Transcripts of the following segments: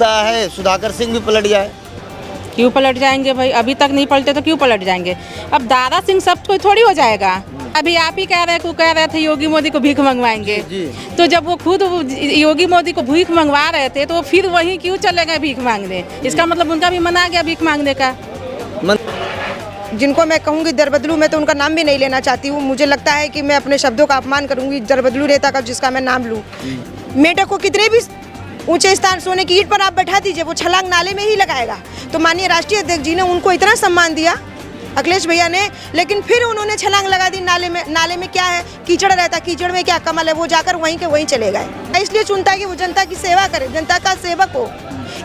सकता है सुधाकर सिंह भी पलट जाए? क्यों पलट जाएंगे भाई, अभी तक नहीं पलटे तो क्यों पलट जाएंगे। अब दारा सिंह सब कोई थोड़ी हो जाएगा। अभी आप ही कह रहे थे योगी मोदी को भीख मंगवाएंगे। जी। तो जब वो खुद योगी मोदी को भीख मंगवा रहे थे तो फिर वही क्यों चले गए भीख मांगने? इसका मतलब उनका भी मन आ गया भीख मांगने का। जिनको मैं कहूँगी दरबदलू, मैं तो उनका नाम भी नहीं लेना चाहती हूँ। मुझे लगता है कि मैं अपने शब्दों का अपमान करूँगी दरबदलू नेता का, जिसका मैं नाम लूँ। मेढक को कितने भी ऊंचे स्थान सोने की ईंट पर आप बैठा दीजिए, वो छलांग नाले में ही लगाएगा। तो माननीय राष्ट्रीय अध्यक्ष जी ने उनको इतना सम्मान दिया, अखिलेश भैया ने, लेकिन फिर उन्होंने छलांग लगा दी नाले में। नाले में क्या है, कीचड़ रहता, कीचड़ में क्या कमल है, वो जाकर वहीं के वहीं चले गए। इसलिए चुनता है कि वो जनता की सेवा करे, जनता का सेवक हो,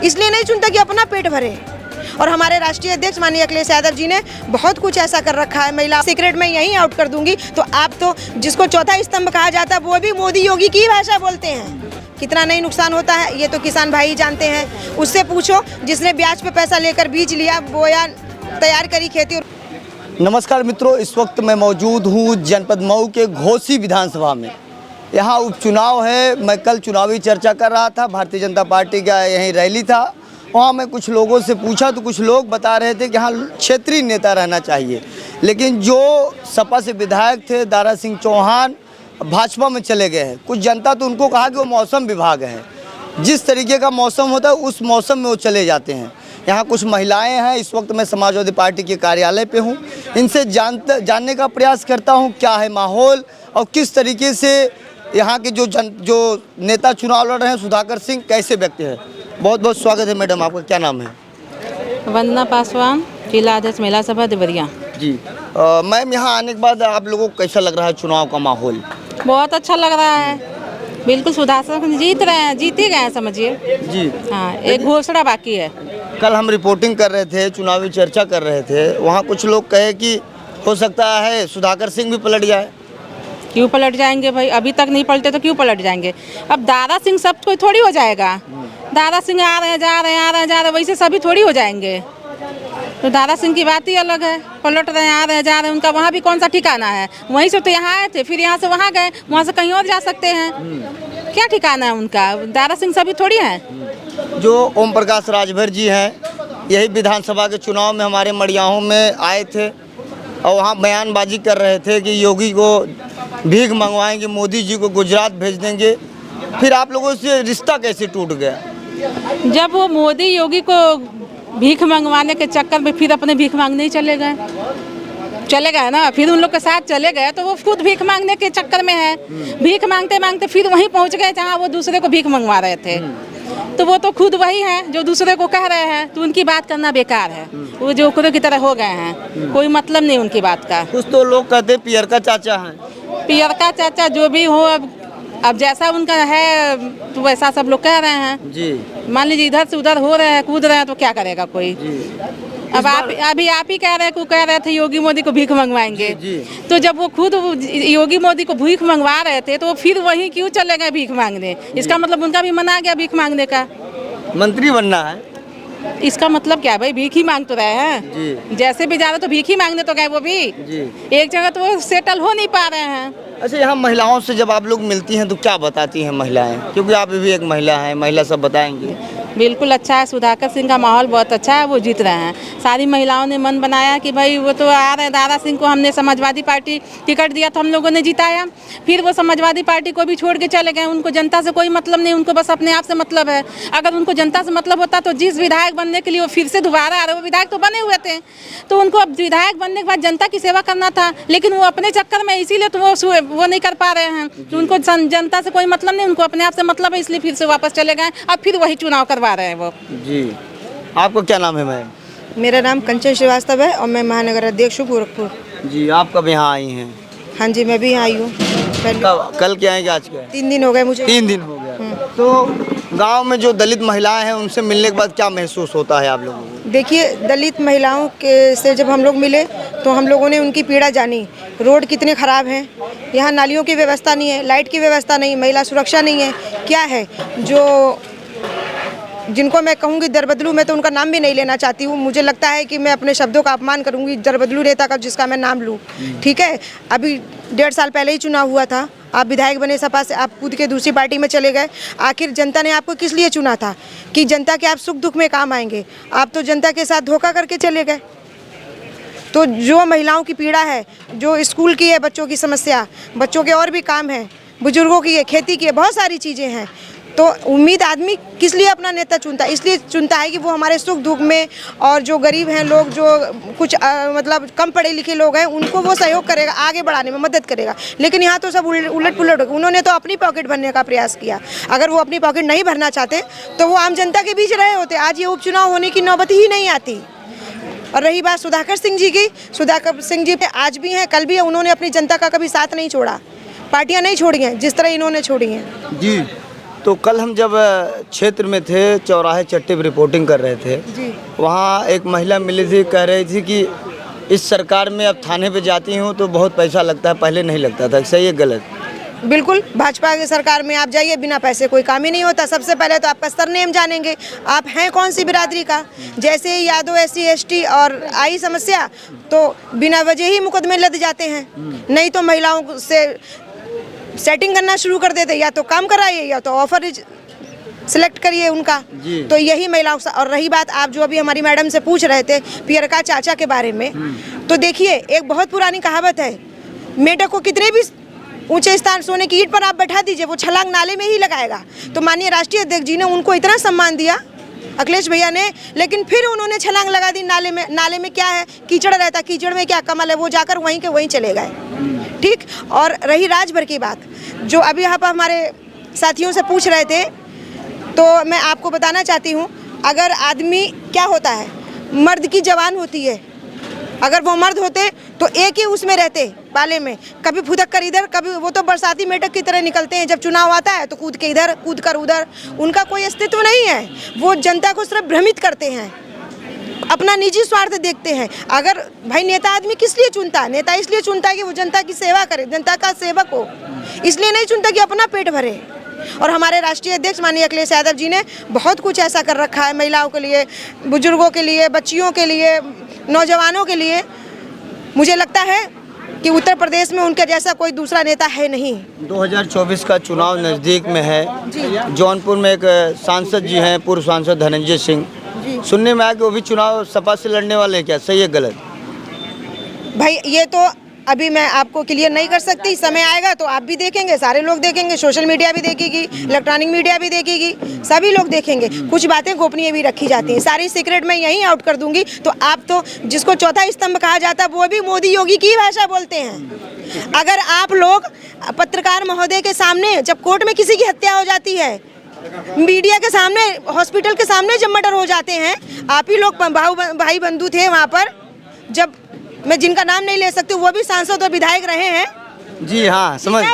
इसलिए नहीं चुनता कि अपना पेट भरे। और हमारे राष्ट्रीय अध्यक्ष माननीय अखिलेश यादव जी ने बहुत कुछ ऐसा कर रखा है। महिला सीक्रेट में यहीं आउट कर दूंगी। तो आप तो जिसको चौथा स्तंभ कहा जाता है वो भी मोदी योगी की भाषा बोलते हैं। कितना नहीं नुकसान होता है ये तो किसान भाई जानते हैं। उससे पूछो जिसने ब्याज पे पैसा लेकर बीज लिया, बोया, तैयार करी खेती। नमस्कार मित्रों, इस वक्त मैं मौजूद हूँ जनपद मऊ के घोसी विधानसभा में। यहाँ उपचुनाव है। मैं कल चुनावी चर्चा कर रहा था, भारतीय जनता पार्टी का यहीं रैली था। वहाँ मैं कुछ लोगों से पूछा तो कुछ लोग बता रहे थे कि यहाँ क्षेत्रीय नेता रहना चाहिए, लेकिन जो सपा से विधायक थे दारा सिंह चौहान भाजपा में चले गए हैं। कुछ जनता तो उनको कहा कि वो मौसम विभाग है, जिस तरीके का मौसम होता है उस मौसम में वो चले जाते हैं। यहाँ कुछ महिलाएं हैं। इस वक्त मैं समाजवादी पार्टी के कार्यालय पे हूँ। इनसे जानने का प्रयास करता हूँ क्या है माहौल और किस तरीके से यहाँ के जो नेता चुनाव लड़ रहे हैं सुधाकर सिंह कैसे व्यक्ति है। बहुत बहुत स्वागत है मैडम, आपका क्या नाम है? वंदना पासवान, जिला अध्यक्ष महिला सभा देवरिया। जी मैम, यहाँ आने के बाद आप लोगों को कैसा लग रहा है चुनाव का माहौल? बहुत अच्छा लग रहा है, बिल्कुल सुधाकर सिंह जीत रहे हैं, जीत ही गए हैं समझिए जी। हाँ, एक घोषणा बाकी है। कल हम रिपोर्टिंग कर रहे थे, चुनावी चर्चा कर रहे थे, वहाँ कुछ लोग कहे कि हो सकता है सुधाकर सिंह भी पलट जाए। क्यों पलट जाएंगे भाई, अभी तक नहीं पलटे तो क्यों पलट जाएंगे। अब दारा सिंह सब कोई थोड़ी हो जाएगा। दारा सिंह आ रहे हैं जा रहे हैं, आ रहे हैं जा रहे हैं, वैसे सभी थोड़ी हो जाएंगे। तो दारा सिंह की बात ही अलग है, पलट रहे हैं, आ रहे हैं जा रहे हैं। उनका वहाँ भी कौन सा ठिकाना है? वहीं से तो यहाँ आए थे, फिर यहाँ से वहाँ गए, वहाँ से कहीं और जा सकते हैं। क्या ठिकाना है उनका? दारा सिंह सभी थोड़ी हैं। जो ओम प्रकाश राजभर जी हैं, यही विधानसभा के चुनाव में हमारे मड़ियाहों में आए थे और वहाँ बयानबाजी कर रहे थे कि योगी को भीख मंगवाएंगे, मोदी जी को गुजरात भेज देंगे। फिर आप लोगों से रिश्ता कैसे टूट गया? जब वो मोदी योगी को भीख मंगवाने के चक्कर में फिर अपने भीख मांगने ही चले गए ना, फिर उन लोग के साथ चले गए तो वो खुद भीख मांगने के चक्कर में है। भीख मांगते मांगते फिर वहीं पहुंच गए जहां वो दूसरे को भीख मंगवा रहे थे। तो वो तो खुद वही हैं जो दूसरे को कह रहे हैं, तो उनकी बात करना बेकार है। वो जो ओकरों की तरह हो गए हैं, कोई मतलब नहीं उनकी बात का। कुछ तो लोग कहते पियर का चाचा है। पियर का चाचा जो भी हो, अब जैसा उनका है तो वैसा सब लोग कह रहे हैं जी। मान लीजिए इधर से उधर हो रहे हैं, कूद रहे हैं, तो क्या करेगा कोई जी। अब अभी आप ही कह रहे थे योगी मोदी को भीख मंगवाएंगे जी। तो जब वो खुद योगी मोदी को भीख मंगवा रहे थे तो फिर वही क्यों चले गए भीख मांगने? इसका मतलब उनका भी मन आ गया भीख मांगने का। मंत्री बनना है, इसका मतलब क्या भाई, भीख ही मांग तो रहे हैं जी। जैसे भी जा रहे तो भीख ही मांगने तो गए वो भी जी। एक जगह तो वो सेटल हो नहीं पा रहे हैं। अच्छा, यहाँ महिलाओं से जब आप लोग मिलती हैं तो क्या बताती हैं महिलाएं? क्योंकि आप भी एक महिला हैं, महिला सब बताएंगी। बिल्कुल अच्छा है, सुधाकर सिंह का माहौल बहुत अच्छा है, वो जीत रहे हैं। सारी महिलाओं ने मन बनाया कि भाई वो तो आ रहे हैं, दारा सिंह को हमने समाजवादी पार्टी टिकट दिया तो हम लोगों ने जिताया, फिर वो समाजवादी पार्टी को भी छोड़ के चले गए। उनको जनता से कोई मतलब नहीं, उनको बस अपने आप से मतलब है। अगर उनको जनता से मतलब होता तो जिस विधायक बनने के लिए वो फिर से दोबारा आ रहे, वो विधायक तो बने हुए थे, तो उनको अब विधायक बनने के बाद जनता की सेवा करना था, लेकिन वो अपने चक्कर में इसीलिए तो वो नहीं कर पा रहे हैं। तो उनको जनता से कोई मतलब नहीं, उनको अपने आप से मतलब है, इसलिए फिर से वापस चले गए। अब फिर वही चुनाव करवा रहे हैं वो जी। आपको क्या नाम है मैम? मेरा नाम कंचन श्रीवास्तव है और मैं महानगर अध्यक्ष हूँ गोरखपुर। जी। आप कब यहाँ आई हैं? हाँ जी, मैं भी यहाँ आई हूँ। कल क्या है कि आज क्या है? 3 दिन हो गए मुझे। 3 दिन हो गया। तो गांव में जो दलित महिलाएं हैं उनसे मिलने के बाद क्या महसूस होता है आप लोगों को? देखिए, दलित महिलाओं के से जब हम लोग मिले तो हम लोगों ने उनकी पीड़ा जानी। रोड कितने ख़राब हैं, यहाँ नालियों की व्यवस्था नहीं है, लाइट की व्यवस्था नहीं, महिला सुरक्षा नहीं है। क्या है जो जिनको मैं कहूँगी दरबदलू, मैं तो उनका नाम भी नहीं लेना चाहती हूँ। मुझे लगता है कि मैं अपने शब्दों का अपमान करूँगी दरबदलू नेता का, जिसका मैं नाम लूँ। ठीक है, अभी 1.5 साल पहले ही चुनाव हुआ था, आप विधायक बने सपा से, आप कूद के दूसरी पार्टी में चले गए। आखिर जनता ने आपको किस लिए चुना था? कि जनता के आप सुख दुख में काम आएंगे। आप तो जनता के साथ धोखा करके चले गए। तो जो महिलाओं की पीड़ा है, जो स्कूल की है, बच्चों की समस्या, बच्चों के और भी काम हैं, बुजुर्गों की है, खेती की है, बहुत सारी चीज़ें हैं। तो उम्मीद आदमी किस लिए अपना नेता चुनता है? इसलिए चुनता है कि वो हमारे सुख दुख में, और जो गरीब हैं लोग, जो कुछ मतलब कम पढ़े लिखे लोग हैं, उनको वो सहयोग करेगा, आगे बढ़ाने में मदद करेगा। लेकिन यहाँ तो सब उलट पुलट, उन्होंने तो अपनी पॉकेट भरने का प्रयास किया। अगर वो अपनी पॉकेट नहीं भरना चाहते तो वो आम जनता के बीच रहे होते, आज ये उपचुनाव होने की नौबत ही नहीं आती। और रही बात सुधाकर सिंह जी की, सुधाकर सिंह जी आज भी हैं, कल भी है, उन्होंने अपनी जनता का कभी साथ नहीं छोड़ा। पार्टियां नहीं छोड़ी हैं जिस तरह इन्होंने छोड़ी हैं। जी, तो कल हम जब क्षेत्र में थे, चौराहे चट्टे पर रिपोर्टिंग कर रहे थे जी, वहाँ एक महिला मिली थी, कह रही थी कि इस सरकार में अब थाने पे जाती हूँ तो बहुत पैसा लगता है, पहले नहीं लगता था। सही है गलत? बिल्कुल, भाजपा की सरकार में आप जाइए, बिना पैसे कोई काम ही नहीं होता। सबसे पहले तो आपका सरनेम जानेंगे, आप हैं कौन सी बिरादरी का। जैसे ही यादव, SC ST और आई समस्या, तो बिना वजह ही मुकदमे लद जाते हैं। नहीं तो महिलाओं से सेटिंग करना शुरू कर देते, या तो काम कराइए या तो ऑफर सिलेक्ट करिए उनका। तो यही महिलाओं से। और रही बात, आप जो अभी हमारी मैडम से पूछ रहे थे पियरका चाचा के बारे में, तो देखिए एक बहुत पुरानी कहावत है, मेढक को कितने भी ऊंचे स्थान, सोने की ईंट पर आप बैठा दीजिए, वो छलांग नाले में ही लगाएगा। तो माननीय राष्ट्रीय अध्यक्ष जी ने उनको इतना सम्मान दिया, अखिलेश भैया ने, लेकिन फिर उन्होंने छलांग लगा दी नाले में। नाले में क्या है? कीचड़ रहता, कीचड़ में क्या कमल है? वो जाकर वहीं के वहीं चले गए। ठीक। और रही राजभर की बात, जो अभी आप हमारे साथियों से पूछ रहे थे, तो मैं आपको बताना चाहती हूँ, अगर आदमी क्या होता है, मर्द की जवान होती है। अगर वो मर्द होते तो एक ही उसमें रहते, पाले में, कभी फुदक कर इधर, कभी वो तो बरसाती मेढक की तरह निकलते हैं। जब चुनाव आता है तो कूद के इधर, कूद कर उधर, उनका कोई अस्तित्व नहीं है। वो जनता को सिर्फ भ्रमित करते हैं, अपना निजी स्वार्थ देखते हैं। अगर भाई नेता आदमी किस लिए चुनता है? नेता इसलिए चुनता है कि वो जनता की सेवा करे, जनता का सेवक हो। इसलिए नहीं चुनता कि अपना पेट भरे। और हमारे राष्ट्रीय अध्यक्ष माननीय अखिलेश यादव जी ने बहुत कुछ ऐसा कर रखा है, महिलाओं के लिए, बुजुर्गों के लिए, बच्चियों के लिए, नौजवानों के लिए। मुझे लगता है कि उत्तर प्रदेश में उनके जैसा कोई दूसरा नेता है नहीं। 2024 का चुनाव नज़दीक में है। जौनपुर में एक सांसद जी हैं, पूर्व सांसद धनंजय सिंह, सुनने में आया कि वो भी चुनाव सपा से लड़ने वाले हैं। क्या सही है गलत? भाई ये तो अभी मैं आपको क्लियर नहीं कर सकती, समय आएगा तो आप भी देखेंगे, सारे लोग देखेंगे, सोशल मीडिया भी देखेगी, इलेक्ट्रॉनिक मीडिया भी देखेगी, सभी लोग देखेंगे। कुछ बातें गोपनीय भी रखी जाती हैं, सारी सीक्रेट मैं यहीं आउट कर दूंगी। तो आप तो जिसको चौथा स्तंभ कहा जाता है, वो भी मोदी योगी की भाषा बोलते हैं। अगर आप लोग पत्रकार महोदय के सामने, जब कोर्ट में किसी की हत्या हो जाती है, मीडिया के सामने, हॉस्पिटल के सामने जब मर्डर हो जाते हैं, आप ही लोग भाई बंधु थे वहाँ पर। जब मैं जिनका नाम नहीं ले सकती, वो भी सांसद और विधायक रहे हैं। जी हाँ, समझ।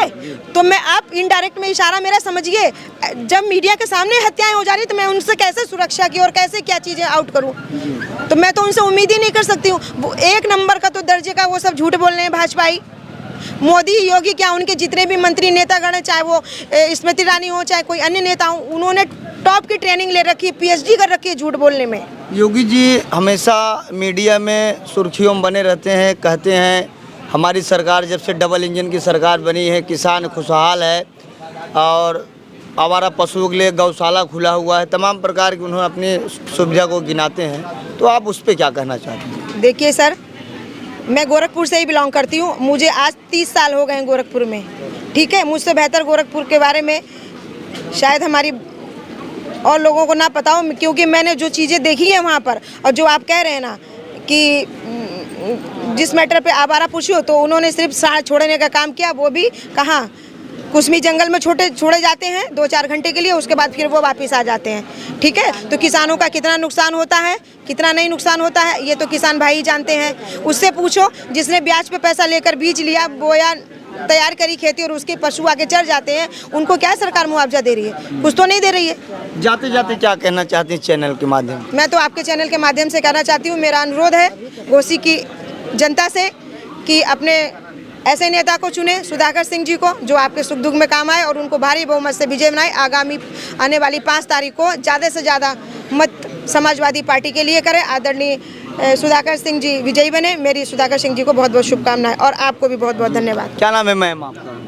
तो मैं, आप इनडायरेक्ट में इशारा मेरा समझिए, जब मीडिया के सामने हत्याएं हो जा रही तो मैं उनसे कैसे सुरक्षा की और कैसे क्या चीज़ें आउट करूं? तो मैं तो उनसे उम्मीद ही नहीं कर सकती हूँ। वो एक नंबर का तो दर्जे का वो सब झूठ बोल रहे हैं भाजपाई। मोदी योगी क्या, उनके जितने भी मंत्री नेतागण, चाहे वो स्मृति ईरानी हो, चाहे कोई अन्य नेता हो, उन्होंने टॉप की ट्रेनिंग ले रखी है, PhD कर रखी है झूठ बोलने में। योगी जी हमेशा मीडिया में सुर्खियों में बने रहते हैं, कहते हैं हमारी सरकार जब से डबल इंजन की सरकार बनी है, किसान खुशहाल है और आवारा पशुओं के लिए गौशाला खुला हुआ है, तमाम प्रकार की उन्होंने अपनी सुविधा को गिनाते हैं। तो आप उस पर क्या कहना चाहते हैं? देखिए सर, मैं गोरखपुर से ही बिलोंग करती हूँ। मुझे आज 30 साल हो गए हैं गोरखपुर में। ठीक है, मुझसे बेहतर गोरखपुर के बारे में शायद हमारी और लोगों को ना पता हो, क्योंकि मैंने जो चीज़ें देखी हैं वहाँ पर। और जो आप कह रहे हैं ना कि जिस मैटर पे आवारा पशु हो, तो उन्होंने सिर्फ सांड छोड़ने का काम किया, वो भी कहाँ, कुसमी जंगल में छोड़े जाते हैं 2-4 घंटे के लिए, उसके बाद फिर वो वापस आ जाते हैं। ठीक है, तो किसानों का कितना नुकसान होता है, कितना नहीं नुकसान होता है, ये तो किसान भाई ही जानते हैं। उससे पूछो जिसने ब्याज पे पैसा लेकर बीज लिया, बोया, तैयार करी खेती, और उसके पशु आगे चढ़ जाते हैं, उनको क्या सरकार मुआवजा दे रही है? कुछ तो नहीं दे रही है। जाते जाते क्या कहना चाहती हैं चैनल के माध्यम? मैं तो आपके चैनल के माध्यम से कहना चाहती हूँ, मेरा अनुरोध है घोसी की जनता से कि अपने ऐसे नेता को चुने, सुधाकर सिंह जी को, जो आपके सुख दुख में काम आए और उनको भारी बहुमत से विजय बनाए। आगामी आने वाली 5 तारीख को ज़्यादा से ज़्यादा मत समाजवादी पार्टी के लिए करें। आदरणीय सुधाकर सिंह जी विजयी बने। मेरी सुधाकर सिंह जी को बहुत बहुत शुभकामनाएं और आपको भी बहुत बहुत धन्यवाद। क्या नाम है मैम आपका?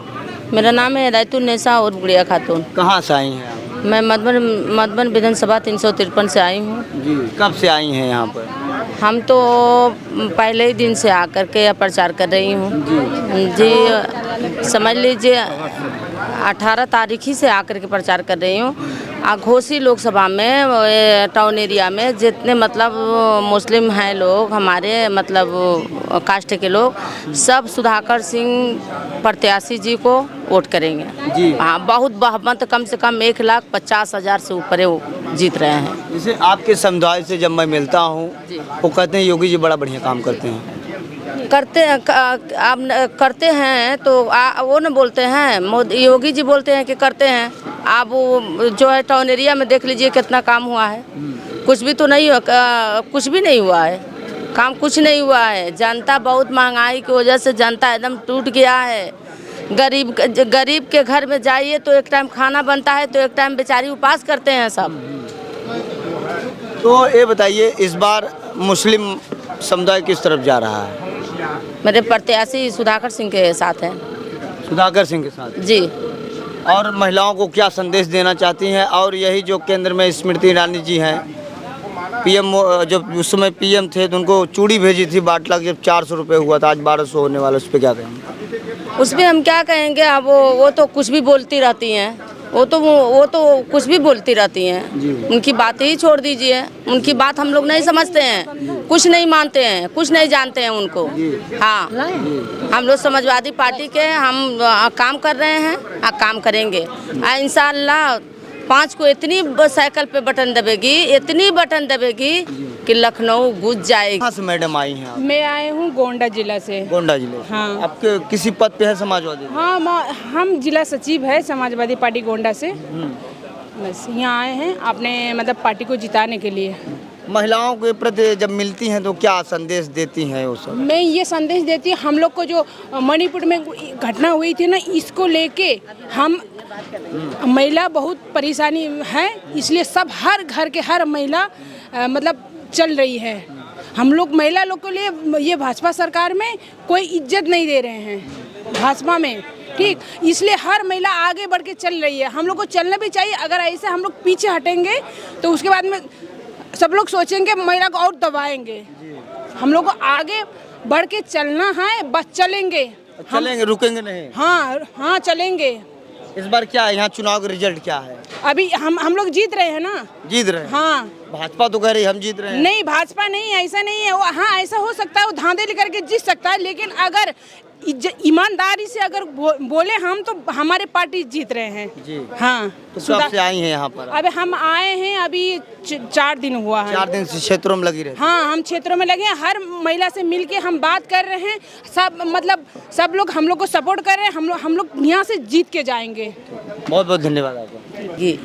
मेरा नाम है हिदायतुन्नेसा और गुड़िया खातून। कहाँ से आई हैं आप? मैं मधुबन विधानसभा 353 से आई हूँ। जी, कब से आई हैं यहाँ पर? हम तो पहले ही दिन से आकर के प्रचार कर रही हूँ जी। समझ लीजिए 18 तारीख ही से आकर के प्रचार कर रही हूँ। घोसी लोकसभा में टाउन एरिया में जितने मतलब मुस्लिम हैं लोग, हमारे मतलब कास्ट के लोग, सब सुधाकर सिंह प्रत्याशी जी को वोट करेंगे जी। हाँ, बहुत बहुमत, कम से कम 1,50,000 से ऊपर वो जीत रहे हैं। जैसे आपके समुदाय से जब मैं मिलता हूँ जी। वो कहते हैं योगी जी बड़ा बढ़िया काम करते हैं। करते हैं तो वो न बोलते हैं, योगी जी बोलते हैं कि करते हैं। आप वो जो है टाउन एरिया में देख लीजिए कितना काम हुआ है। कुछ भी तो नहीं, कुछ भी नहीं हुआ है, काम कुछ नहीं हुआ है। जनता बहुत महंगाई की वजह से जनता एकदम टूट गया है। गरीब के घर में जाइए तो एक टाइम खाना बनता है तो एक टाइम बेचारी उपास करते हैं सब। तो ये बताइए इस बार मुस्लिम समुदाय किस तरफ जा रहा है? मेरे प्रत्याशी सुधाकर सिंह के साथ हैं। सुधाकर सिंह के साथ जी। और महिलाओं को क्या संदेश देना चाहती हैं? और यही जो केंद्र में स्मृति ईरानी जी हैं, पीएम, जब उस समय पीएम थे तो उनको चूड़ी भेजी थी बाटला, जब 400 रुपये हुआ था, आज 1200 होने वाला, उस पर क्या कहेंगे? उस पर हम क्या कहेंगे? अब वो तो कुछ भी बोलती रहती हैं। वो तो कुछ भी बोलती रहती हैं। उनकी बात ही छोड़ दीजिए। उनकी बात हम लोग नहीं समझते हैं, कुछ नहीं मानते हैं, कुछ नहीं जानते हैं उनको। हाँ, हम लोग समाजवादी पार्टी के हम काम कर रहे हैं, काम करेंगे इंशाअल्लाह। 5 को इतनी साइकिल पे बटन दबेगी, इतनी बटन दबेगी कि लखनऊ गूंज जाएगी। कहाँ से मैडम आई हैं आप? मैं आई हूँ गोंडा जिला से। गोंडा जिले से। हाँ। आपके किसी पद पे है समाजवादी? हाँ, हम जिला सचिव है समाजवादी पार्टी गोंडा से। बस यहाँ आए हैं अपने मतलब पार्टी को जिताने के लिए। महिलाओं के प्रति जब मिलती हैं तो क्या संदेश देती हैं वो सब? मैं ये संदेश देती हूँ, हम लोग को जो मणिपुर में घटना हुई थी ना, इसको लेके हम महिला बहुत परेशानी है, इसलिए सब हर घर के हर महिला मतलब चल रही है। हम लोग महिला लोग के लिए ये भाजपा सरकार में कोई इज्जत नहीं दे रहे हैं भाजपा में, ठीक, इसलिए हर महिला आगे बढ़ के चल रही है। हम लोग को चलना भी चाहिए। अगर ऐसे हम लोग पीछे हटेंगे तो उसके बाद में सब लोग सोचेंगे महिला को और दबाएंगे। हम लोग को आगे बढ़ के चलना है, बस चलेंगे। रुकेंगे नहीं। हाँ चलेंगे। इस बार क्या है यहाँ चुनाव का रिजल्ट क्या है? अभी हम लोग जीत रहे हैं ना। जीत रहे हैं? हाँ। भाजपा तो कह रही हम जीत रहे हैं। नहीं, भाजपा नहीं, ऐसा नहीं है। हाँ, ऐसा हो सकता है, वो धांधली करके जीत सकता है, लेकिन अगर ईमानदारी से अगर बोले हम, तो हमारे पार्टी जीत रहे हैं जी। हाँ। तो कब से आई हैं यहाँ पर? अभी हम आए हैं, अभी 4 दिन हुआ है। 4 दिन से क्षेत्रों में लगी रहे? हाँ, हम क्षेत्रों में लगे हैं। हर महिला से मिलके हम बात कर रहे हैं। सब मतलब सब लोग हम लोग को सपोर्ट कर रहे हैं। हम लोग यहाँ से जीत के जाएंगे। बहुत बहुत धन्यवाद आपका जी।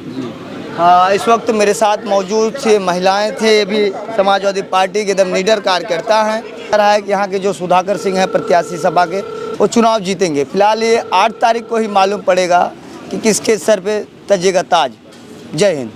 हाँ, इस वक्त मेरे साथ मौजूद थे महिलाएं थे, ये भी समाजवादी पार्टी के एकदम लीडर कार्यकर्ता हैं। रहा है कि यहाँ के जो सुधाकर सिंह हैं प्रत्याशी सपा के, वो चुनाव जीतेंगे। फिलहाल ये 8 तारीख को ही मालूम पड़ेगा कि किसके सर पे तजेगा ताज। जय हिंद।